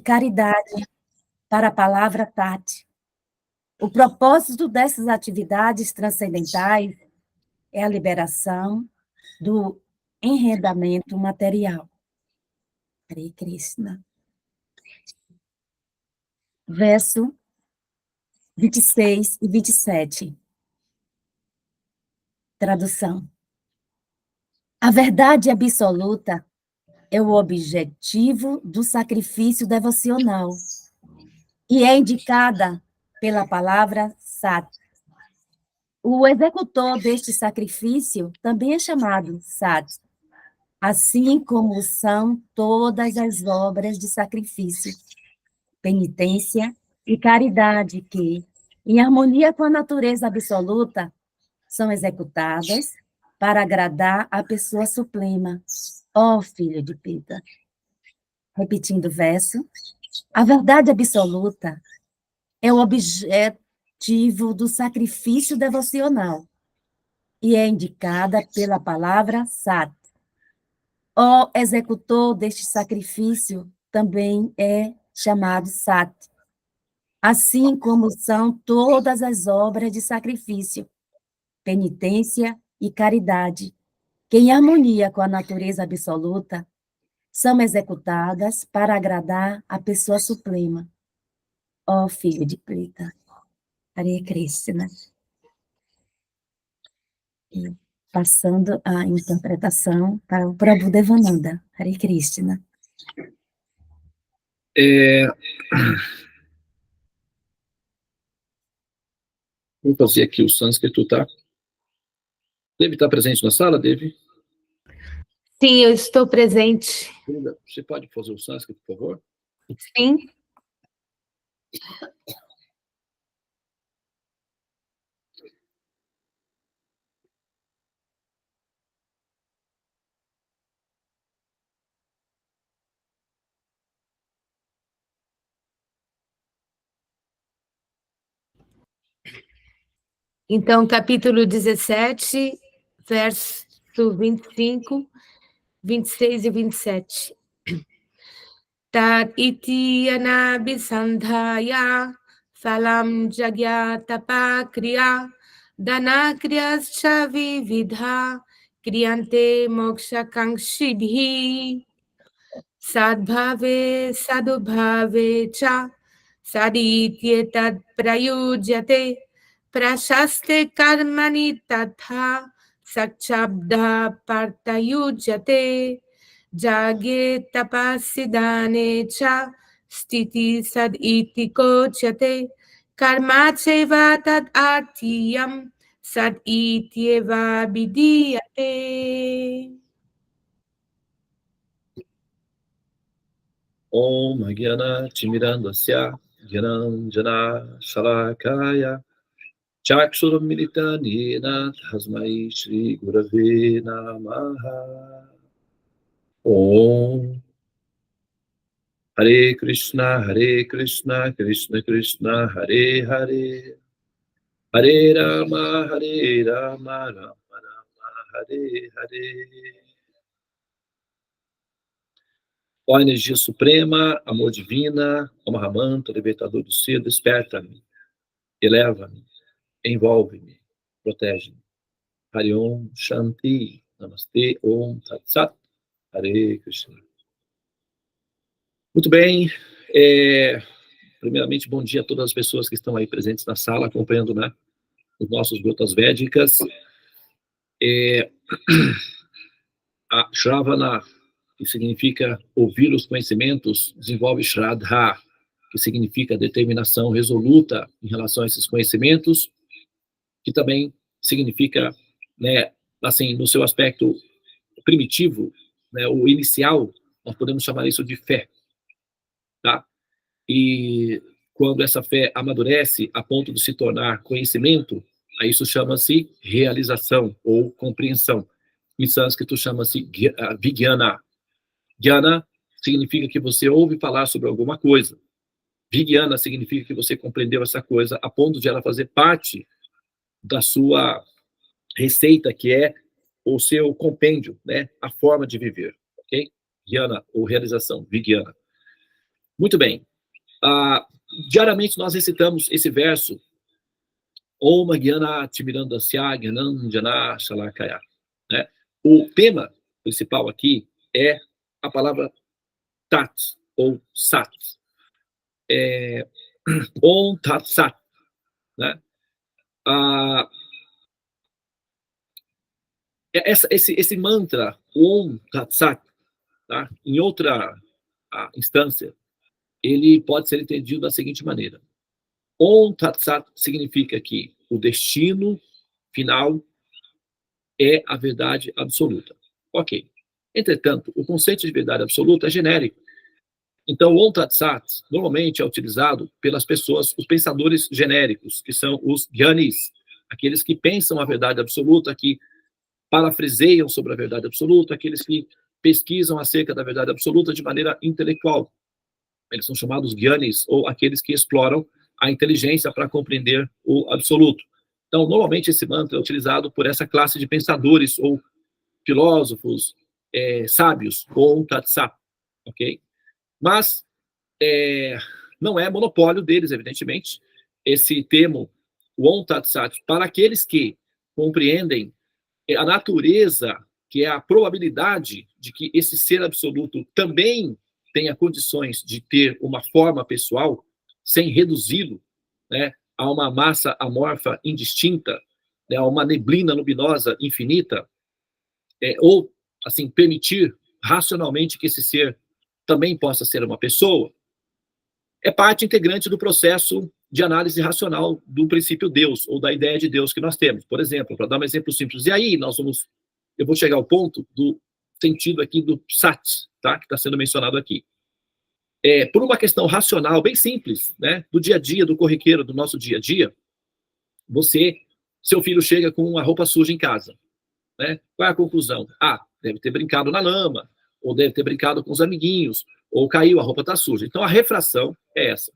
caridade para a palavra Tati. O propósito dessas atividades transcendentais é a liberação do enredamento material. Hare Krishna. Verso 26 e 27. Tradução. A verdade absoluta é o objetivo do sacrifício devocional e é indicada pela palavra Sat. O executor deste sacrifício também é chamado Sat, assim como são todas as obras de sacrifício, penitência e caridade que, em harmonia com a natureza absoluta, são executadas para agradar a pessoa suprema, ó filho de Pita. Repetindo o verso, a verdade absoluta é o objetivo do sacrifício devocional e é indicada pela palavra Sat. O executor deste sacrifício também é chamado Sat, assim como são todas as obras de sacrifício, penitência e caridade, que em harmonia com a natureza absoluta são executadas para agradar a pessoa suprema. Ó filho de Prita, Hare Krishna. E passando a interpretação para o Prabhu Devananda, Hare Krishna. Vou fazer aqui o sânscrito, tá? Deve estar presente na sala, Deve? Sim, eu estou presente. Você pode fazer o sânscrito, por favor? Sim. Então, capítulo 17, verso 25, 26 e 27. Tat iti anabhisandhaya phalam jagyatapa kriya dhanakriyascha vividha kriyante moksha kankshibhi sadbhave sadubhave cha sadityetat prayujyate prashaste karmani tatha sakchabda partayujyate jage tapasidane cha stiti sad iti kochate karma cheva tad artiyam sad ityeva vidiyate. Om Gyana Timirandasya Gyananjana Shalakaya Chakshuram Militanina Tasmai Shri Gurave Namaha. Om Hare Krishna, Krishna Krishna, Hare Hare, Hare Rama, Rama Rama, Hare Hare. Ó energia suprema, amor divina, ó Mahamantra, libertador do ser, desperta-me, eleva-me, envolve-me, protege-me. Hare Om Shanti, Namastê, Om Tat Sat, Hare Krishna. Muito bem, primeiramente, bom dia a todas as pessoas que estão aí presentes na sala, acompanhando, né, os nossos Gotas Védicas. A Shravana, que significa ouvir os conhecimentos, desenvolve Shraddha, que significa determinação resoluta em relação a esses conhecimentos, que também significa, né, assim, no seu aspecto primitivo, né, o inicial, nós podemos chamar isso de fé, tá? E quando essa fé amadurece a ponto de se tornar conhecimento, aí isso chama-se realização ou compreensão. Em sânscrito chama-se Vijnana. Jnana significa que você ouve falar sobre alguma coisa. Vijnana significa que você compreendeu essa coisa a ponto de ela fazer parte da sua receita, que é o seu compêndio, né? A forma de viver, ok? Jnana, ou realização, Vijnana. Muito bem. Diariamente nós recitamos esse verso, Om Gyana Timirandasya Gyananjana Shalakaya. Né? O tema principal aqui é a palavra Tat, ou Sat. Om Tat Sat. Né? Esse mantra, Om Tat Sat, tá? Em outra instância, ele pode ser entendido da seguinte maneira. Om Tat Sat significa que o destino final é a verdade absoluta. Ok. Entretanto, o conceito de verdade absoluta é genérico. Então, o Om Tat Sat normalmente é utilizado pelas pessoas, os pensadores genéricos, que são os Gyanis, aqueles que pensam a verdade absoluta, que parafraseiam sobre a verdade absoluta, aqueles que pesquisam acerca da verdade absoluta de maneira intelectual. Eles são chamados Gyanis, ou aqueles que exploram a inteligência para compreender o absoluto. Então, normalmente esse mantra é utilizado por essa classe de pensadores ou filósofos sábios, Om Tat Sat, ok? Mas não é monopólio deles, evidentemente, esse termo, o Om Tat Sat, para aqueles que compreendem a natureza, que é a probabilidade de que esse ser absoluto também tenha condições de ter uma forma pessoal, sem reduzi-lo, né, a uma massa amorfa indistinta, né, a uma neblina luminosa infinita, ou, assim, permitir racionalmente que esse ser também possa ser uma pessoa, é parte integrante do processo de análise racional do princípio Deus, ou da ideia de Deus que nós temos. Por exemplo, para dar um exemplo simples, e aí eu vou chegar ao ponto do sentido aqui do Sat, tá, que está sendo mencionado aqui. Por uma questão racional bem simples, né, do dia a dia, do corriqueiro, do nosso dia a dia, seu filho chega com uma roupa suja em casa, né? Qual é a conclusão? Deve ter brincado na lama, ou deve ter brincado com os amiguinhos, ou caiu, a roupa está suja. Então a refração é essa.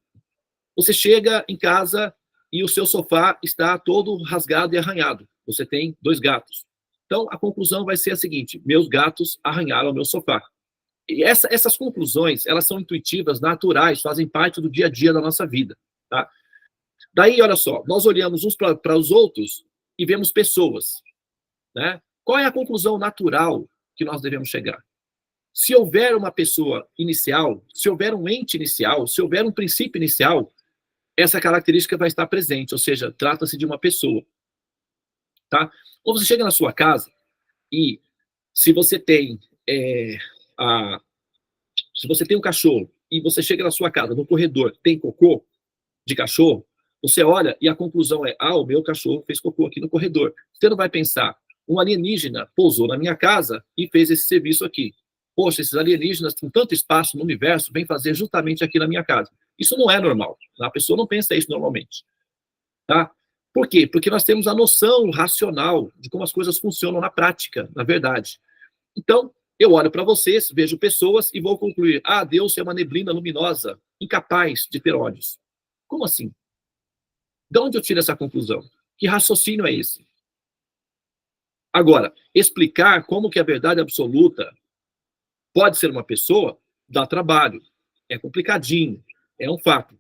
Você chega em casa e o seu sofá está todo rasgado e arranhado. Você tem 2 gatos. Então a conclusão vai ser a seguinte: meus gatos arranharam o meu sofá. E essas conclusões, elas são intuitivas, naturais, fazem parte do dia a dia da nossa vida, tá? Daí, olha só, nós olhamos uns para os outros e vemos pessoas, né? Qual é a conclusão natural que nós devemos chegar? Se houver uma pessoa inicial, se houver um ente inicial, se houver um princípio inicial, essa característica vai estar presente, ou seja, trata-se de uma pessoa, tá? Ou você chega na sua casa e se você tem um cachorro e você chega na sua casa, no corredor, tem cocô de cachorro, você olha e a conclusão é: o meu cachorro fez cocô aqui no corredor. Você não vai pensar, um alienígena pousou na minha casa e fez esse serviço aqui. Poxa, esses alienígenas têm tanto espaço no universo, vêm fazer justamente aqui na minha casa. Isso não é normal. A pessoa não pensa isso normalmente. Tá? Por quê? Porque nós temos a noção racional de como as coisas funcionam na prática, na verdade. Então, eu olho para vocês, vejo pessoas e vou concluir: Deus é uma neblina luminosa, incapaz de ter olhos. Como assim? De onde eu tiro essa conclusão? Que raciocínio é esse? Agora, explicar como que a verdade absoluta pode ser uma pessoa, dá trabalho, é complicadinho, é um fato.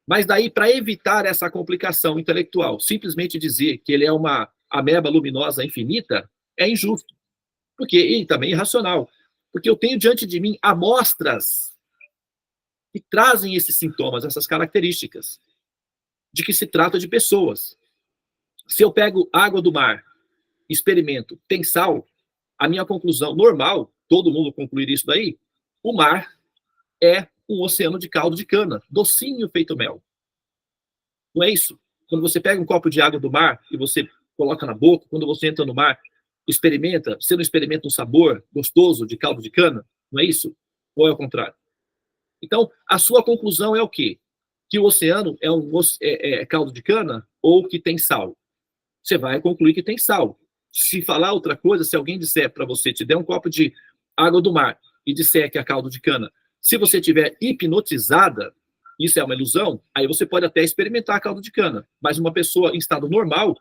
Mas daí, para evitar essa complicação intelectual, simplesmente dizer que ele é uma ameba luminosa infinita, é injusto. E também irracional. Porque eu tenho diante de mim amostras que trazem esses sintomas, essas características, de que se trata de pessoas. Se eu pego água do mar, experimento, tem sal, a minha conclusão normal, todo mundo concluir isso daí, o mar é um oceano de caldo de cana, docinho feito mel. Não é isso? Quando você pega um copo de água do mar e você coloca na boca, quando você entra no mar, experimenta, você não experimenta um sabor gostoso de caldo de cana? Não é isso? Ou é o contrário? Então, a sua conclusão é o quê? Que o oceano é caldo de cana ou que tem sal? Você vai concluir que tem sal. Se falar outra coisa, se alguém disser para você, te der um copo de água do mar e disser que é caldo de cana, se você estiver hipnotizada, isso é uma ilusão, aí você pode até experimentar caldo de cana. Mas uma pessoa em estado normal,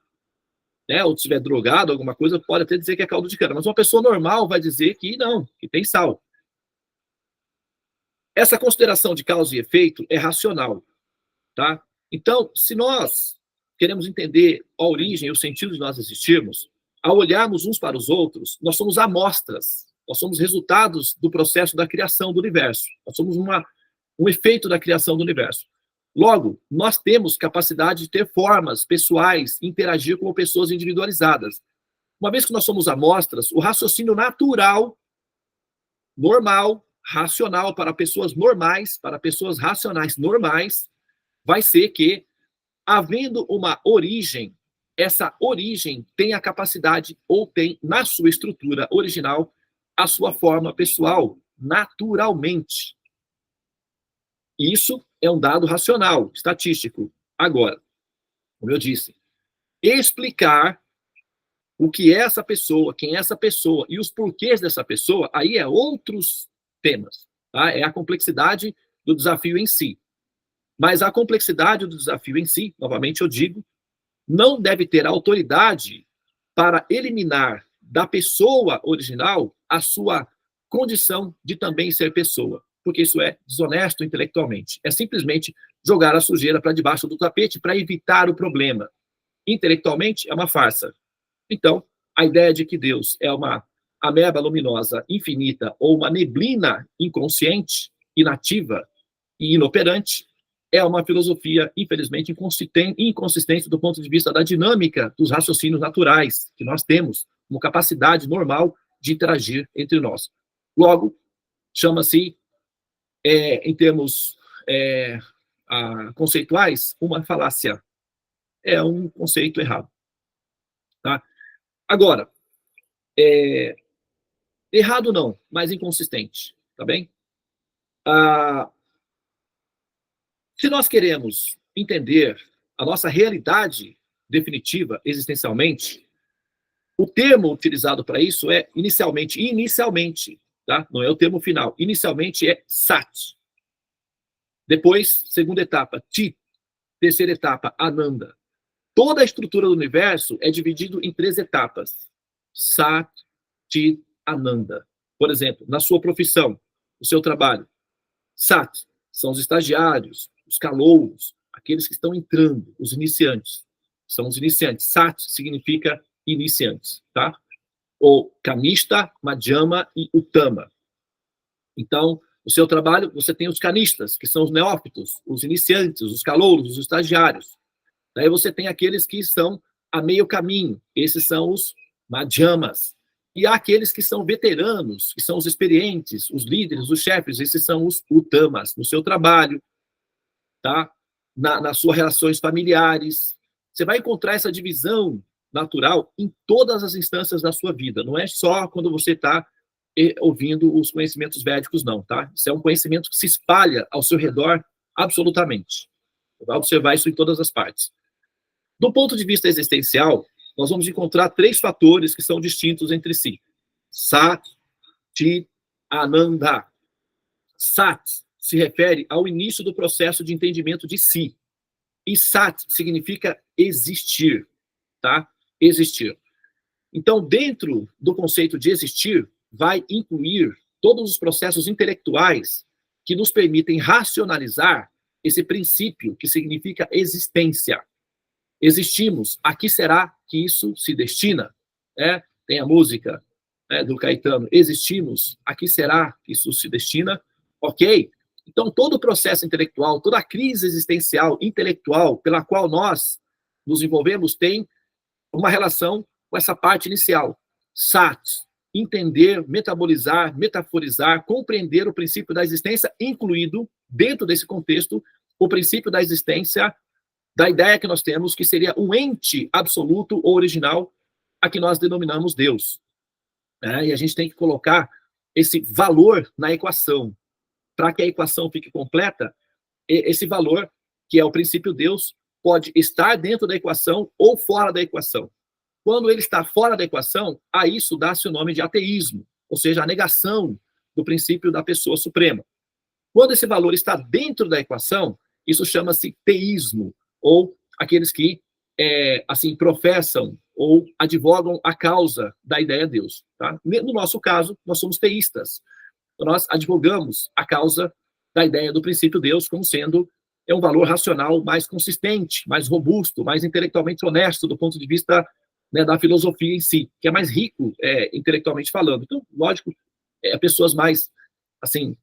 né, ou estiver drogado, alguma coisa, pode até dizer que é caldo de cana. Mas uma pessoa normal vai dizer que não, que tem sal. Essa consideração de causa e efeito é racional, tá? Então, se nós queremos entender a origem e o sentido de nós existirmos, ao olharmos uns para os outros, nós somos amostras, nós somos resultados do processo da criação do universo, nós somos um efeito da criação do universo. Logo, nós temos capacidade de ter formas pessoais, interagir com pessoas individualizadas. Uma vez que nós somos amostras, o raciocínio natural, normal, racional para pessoas normais, para pessoas racionais normais, vai ser que, havendo uma origem, essa origem tem a capacidade, ou tem na sua estrutura original, a sua forma pessoal, naturalmente. Isso é um dado racional, estatístico. Agora, como eu disse, explicar o que é essa pessoa, quem é essa pessoa e os porquês dessa pessoa, aí é outros temas, tá? É a complexidade do desafio em si. Mas a complexidade do desafio em si, novamente eu digo, não deve ter autoridade para eliminar da pessoa original a sua condição de também ser pessoa, porque isso é desonesto intelectualmente. É simplesmente jogar a sujeira para debaixo do tapete para evitar o problema. Intelectualmente é uma farsa. Então, a ideia de que Deus é uma ameba luminosa infinita ou uma neblina inconsciente, inativa e inoperante é uma filosofia, infelizmente, inconsistente do ponto de vista da dinâmica dos raciocínios naturais que nós temos, como capacidade normal de interagir entre nós. Logo, chama-se, em termos conceituais, uma falácia. É um conceito errado. Tá? Agora, errado não, mas inconsistente, tá bem? Se nós queremos entender a nossa realidade definitiva, existencialmente, o termo utilizado para isso é inicialmente, tá? Não é o termo final. Inicialmente é Sat. Depois, segunda etapa, Chit. Terceira etapa, Ananda. Toda a estrutura do universo é dividido em 3 etapas. Sat, Chit, Ananda. Por exemplo, na sua profissão, no seu trabalho, Sat são os estagiários, os calouros, aqueles que estão entrando, os iniciantes. São os iniciantes. Sat significa iniciantes, tá? Ou Kanishta, Madhyama e Uttama. Então, no seu trabalho, você tem os canistas, que são os neófitos, os iniciantes, os calouros, os estagiários. Daí você tem aqueles que estão a meio caminho, esses são os Madhyamas. E há aqueles que são veteranos, que são os experientes, os líderes, os chefes, esses são os Uttamas. No seu trabalho, tá? Nas suas relações familiares. Você vai encontrar essa divisão natural em todas as instâncias da sua vida. Não é só quando você está ouvindo os conhecimentos védicos, não, tá? Isso é um conhecimento que se espalha ao seu redor absolutamente. Você vai observar isso em todas as partes. Do ponto de vista existencial, nós vamos encontrar 3 fatores que são distintos entre si. Sat, Chit, Ananda. Sat se refere ao início do processo de entendimento de si. E Sat significa existir, tá? Existir. Então, dentro do conceito de existir, vai incluir todos os processos intelectuais que nos permitem racionalizar esse princípio que significa existência. Existimos, a que será que isso se destina? Tem a música do Caetano, existimos, a que será que isso se destina? Ok? Então, todo o processo intelectual, toda a crise existencial, intelectual, pela qual nós nos envolvemos, tem uma relação com essa parte inicial. Sat, entender, metabolizar, metaforizar, compreender o princípio da existência, incluído, dentro desse contexto, o princípio da existência, da ideia que nós temos, que seria um ente absoluto ou original, a que nós denominamos Deus. E a gente tem que colocar esse valor na equação. Para que a equação fique completa, esse valor, que é o princípio Deus, pode estar dentro da equação ou fora da equação. Quando ele está fora da equação, a isso dá-se o nome de ateísmo, ou seja, a negação do princípio da pessoa suprema. Quando esse valor está dentro da equação, isso chama-se teísmo, ou aqueles que, professam ou advogam a causa da ideia Deus. Tá? No nosso caso, nós somos teístas. Nós advogamos a causa da ideia do princípio Deus como sendo um valor racional mais consistente, mais robusto, mais intelectualmente honesto do ponto de vista, né, da filosofia em si, que é mais rico intelectualmente falando. Então, lógico, pessoas mais, assim,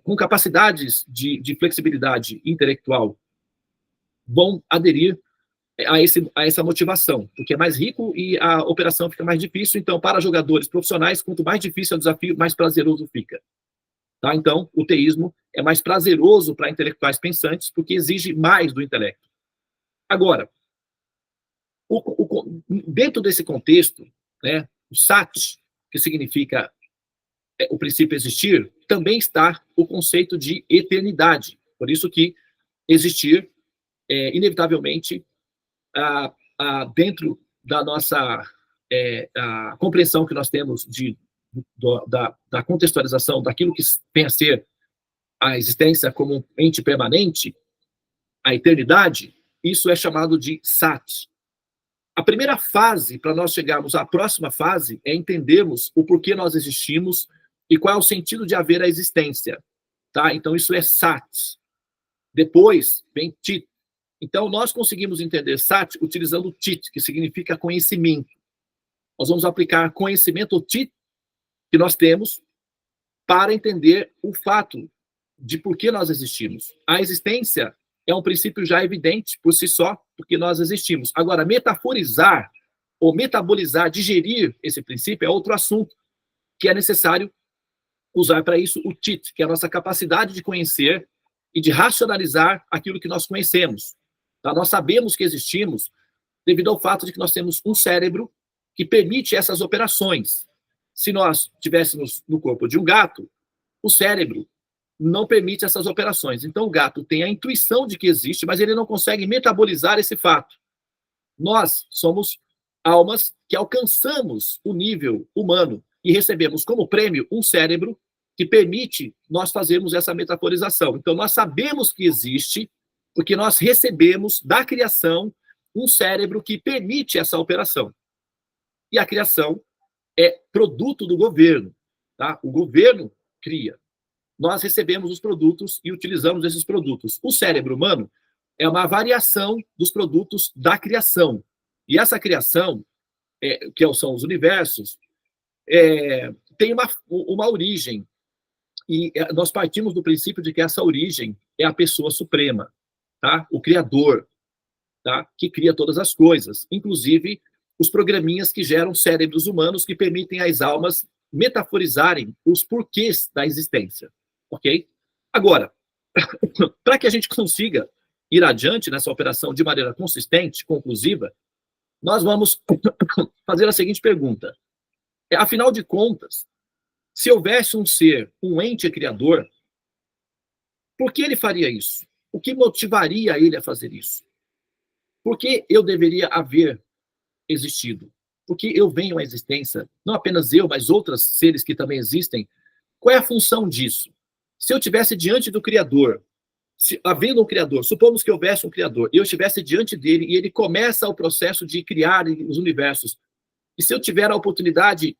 com capacidades de flexibilidade intelectual vão aderir a essa motivação, porque é mais rico e a operação fica mais difícil. Então, para jogadores profissionais, quanto mais difícil é o desafio, mais prazeroso fica. Tá? Então, o teísmo é mais prazeroso para intelectuais pensantes, porque exige mais do intelecto. Agora, dentro desse contexto, né, o sat, que significa o princípio existir, também está o conceito de eternidade. Por isso que existir, inevitavelmente, dentro da nossa a compreensão que nós temos da contextualização daquilo que vem a ser a existência como um ente permanente, a eternidade, isso é chamado de sat. A primeira fase, para nós chegarmos à próxima fase, é entendermos o porquê nós existimos e qual é o sentido de haver a existência. Tá? Então, isso é sat. Depois vem tit. Então, nós conseguimos entender sat utilizando tit, que significa conhecimento. Nós vamos aplicar conhecimento, ou tit, que nós temos, para entender o fato de por que nós existimos. A existência é um princípio já evidente por si só, porque nós existimos. Agora, metaforizar, ou metabolizar, digerir esse princípio é outro assunto, que é necessário usar para isso o tit, que é a nossa capacidade de conhecer e de racionalizar aquilo que nós conhecemos. Tá? Nós sabemos que existimos devido ao fato de que nós temos um cérebro que permite essas operações. Se nós estivéssemos no corpo de um gato, o cérebro não permite essas operações. Então, o gato tem a intuição de que existe, mas ele não consegue metabolizar esse fato. Nós somos almas que alcançamos o nível humano e recebemos como prêmio um cérebro que permite nós fazermos essa metaforização. Então, nós sabemos que existe porque nós recebemos da criação um cérebro que permite essa operação. E a criação é produto do governo. Tá? O governo cria. Nós recebemos os produtos e utilizamos esses produtos. O cérebro humano é uma variação dos produtos da criação. E essa criação, que são os universos, tem uma origem. E nós partimos do princípio de que essa origem é a pessoa suprema, tá? O Criador, tá? Que cria todas as coisas, inclusive os programinhas que geram cérebros humanos que permitem às almas metaforizarem os porquês da existência. Ok? Agora, para que a gente consiga ir adiante nessa operação de maneira consistente, conclusiva, nós vamos fazer a seguinte pergunta. Afinal de contas, se houvesse um ser, um ente criador, por que ele faria isso? O que motivaria ele a fazer isso? Por que eu deveria haver existido? Por que eu venho à existência? Não apenas eu, mas outros seres que também existem. Qual é a função disso? Se eu estivesse diante do Criador, havendo um Criador, supomos que houvesse um Criador, e eu estivesse diante dele, e ele começa o processo de criar os universos, e se eu tiver a oportunidade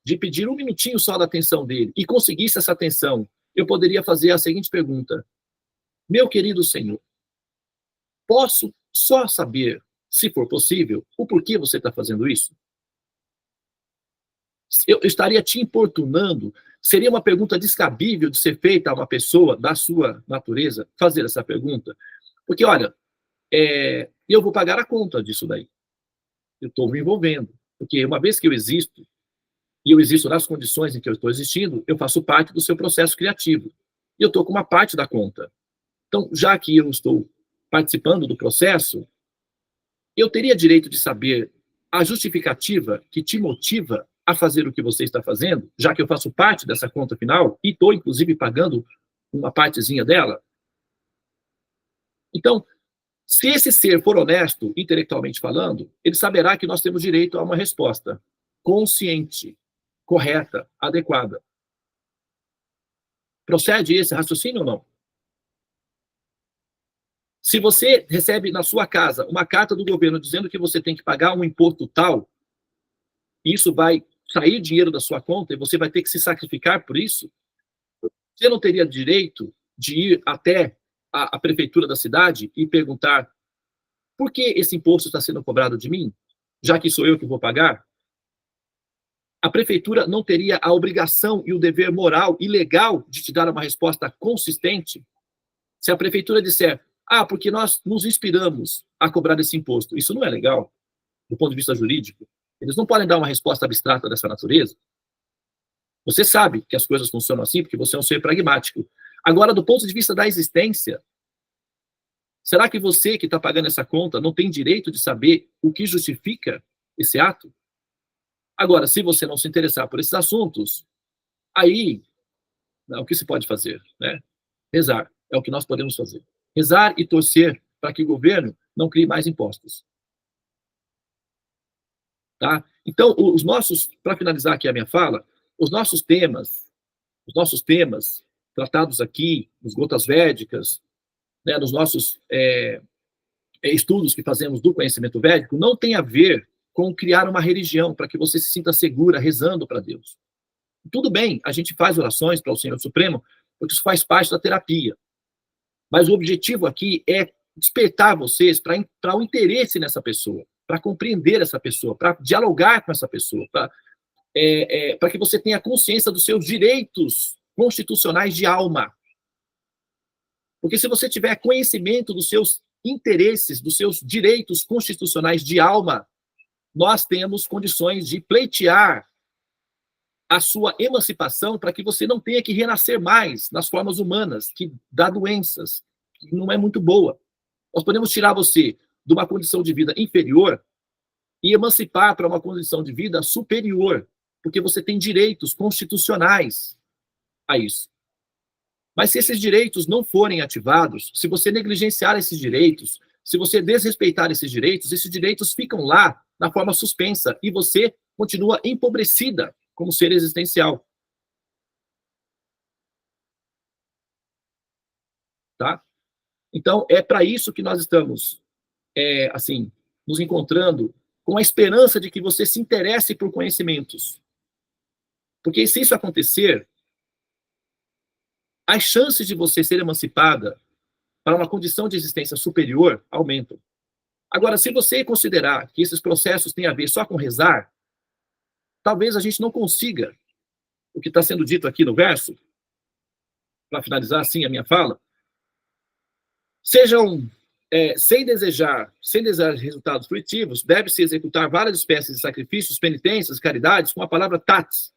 de pedir um minutinho só da atenção dele, e conseguisse essa atenção, eu poderia fazer a seguinte pergunta: meu querido Senhor, posso só saber, se for possível, o porquê você está fazendo isso? Eu estaria te importunando? Seria uma pergunta descabível de ser feita a uma pessoa da sua natureza, fazer essa pergunta? Porque, olha, eu vou pagar a conta disso daí. Eu estou me envolvendo. Porque uma vez que eu existo, e eu existo nas condições em que eu estou existindo, eu faço parte do seu processo criativo. E eu estou com uma parte da conta. Então, já que eu estou participando do processo, eu teria direito de saber a justificativa que te motiva a fazer o que você está fazendo, já que eu faço parte dessa conta final e estou, inclusive, pagando uma partezinha dela. Então, se esse ser for honesto, intelectualmente falando, ele saberá que nós temos direito a uma resposta consciente, correta, adequada. Procede esse raciocínio ou não? Se você recebe na sua casa uma carta do governo dizendo que você tem que pagar um imposto tal, isso vai sair dinheiro da sua conta e você vai ter que se sacrificar por isso, Você não teria direito de ir até a prefeitura da cidade e perguntar por que esse imposto está sendo cobrado de mim, já que sou eu que vou pagar? A prefeitura não teria a obrigação e o dever moral e legal de te dar uma resposta consistente? Se a prefeitura disser, porque nós nos inspiramos a cobrar esse imposto, isso não é legal, do ponto de vista jurídico. Eles não podem dar uma resposta abstrata dessa natureza. Você sabe que as coisas funcionam assim porque você é um ser pragmático. Agora, do ponto de vista da existência, será que você que está pagando essa conta não tem direito de saber o que justifica esse ato? Agora, se você não se interessar por esses assuntos, aí, o que se pode fazer? Né? Rezar é o que nós podemos fazer. Rezar e torcer para que o governo não crie mais impostos. Tá? Então, para finalizar aqui a minha fala, os nossos temas tratados aqui, nos Gotas Védicas, né, nos nossos estudos que fazemos do conhecimento védico, não tem a ver com criar uma religião para que você se sinta segura rezando para Deus. Tudo bem, a gente faz orações para o Senhor Supremo, porque isso faz parte da terapia. Mas o objetivo aqui é despertar vocês para o interesse nessa pessoa, para compreender essa pessoa, para dialogar com essa pessoa, para que você tenha consciência dos seus direitos constitucionais de alma. Porque se você tiver conhecimento dos seus interesses, dos seus direitos constitucionais de alma, nós temos condições de pleitear a sua emancipação para que você não tenha que renascer mais nas formas humanas, que dá doenças, que não é muito boa. Nós podemos tirar você de uma condição de vida inferior e emancipar para uma condição de vida superior, porque você tem direitos constitucionais a isso. Mas se esses direitos não forem ativados, se você negligenciar esses direitos, se você desrespeitar esses direitos ficam lá na forma suspensa e você continua empobrecida como ser existencial. Tá? Então, é para isso que nós estamos, nos encontrando com a esperança de que você se interesse por conhecimentos. Porque se isso acontecer, as chances de você ser emancipada para uma condição de existência superior aumentam. Agora, se você considerar que esses processos têm a ver só com rezar, talvez a gente não consiga o que está sendo dito aqui no verso, para finalizar assim a minha fala, sejam, sem desejar resultados fruitivos, deve-se executar várias espécies de sacrifícios, penitências, caridades, com a palavra tats.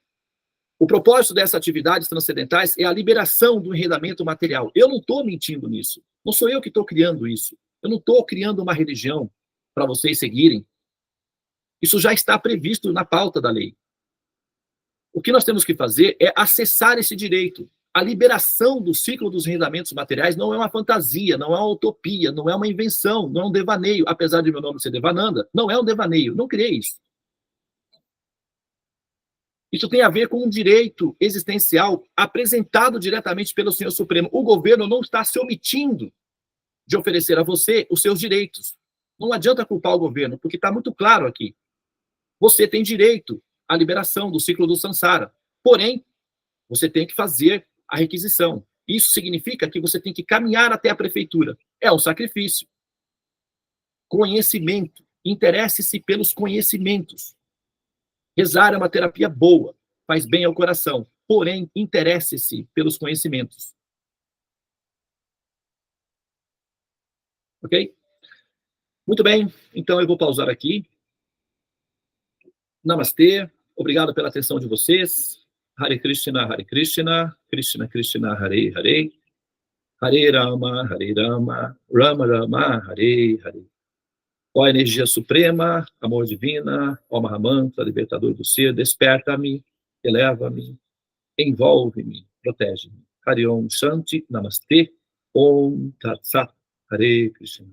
O propósito dessas atividades transcendentais é a liberação do enredamento material. Eu não estou mentindo nisso. Não sou eu que estou criando isso. Eu não estou criando uma religião para vocês seguirem. Isso já está previsto na pauta da lei. O que nós temos que fazer é acessar esse direito. A liberação do ciclo dos enredamentos materiais não é uma fantasia, não é uma utopia, não é uma invenção, não é um devaneio. Apesar de meu nome ser Devananda, não é um devaneio. Não criei isso. Isso tem a ver com um direito existencial apresentado diretamente pelo Senhor Supremo. O governo não está se omitindo de oferecer a você os seus direitos. Não adianta culpar o governo, porque está muito claro aqui. Você tem direito à liberação do ciclo do samsara. Porém, você tem que fazer a requisição. Isso significa que você tem que caminhar até a prefeitura. É um sacrifício. Conhecimento. Interesse-se pelos conhecimentos. Rezar é uma terapia boa, faz bem ao coração. Porém, interesse-se pelos conhecimentos. Ok? Muito bem, então eu vou pausar aqui. Namastê, obrigado pela atenção de vocês. Hare Krishna, Krishna Krishna, Hare Hare, Hare Rama, Rama Rama, Hare Hare. Ó energia suprema, amor divina, ó Mahamantra, libertador do ser, desperta-me, eleva-me, envolve-me, protege-me. Hare Om Shanti, Namastê, Om Tat Sat, Hare Krishna.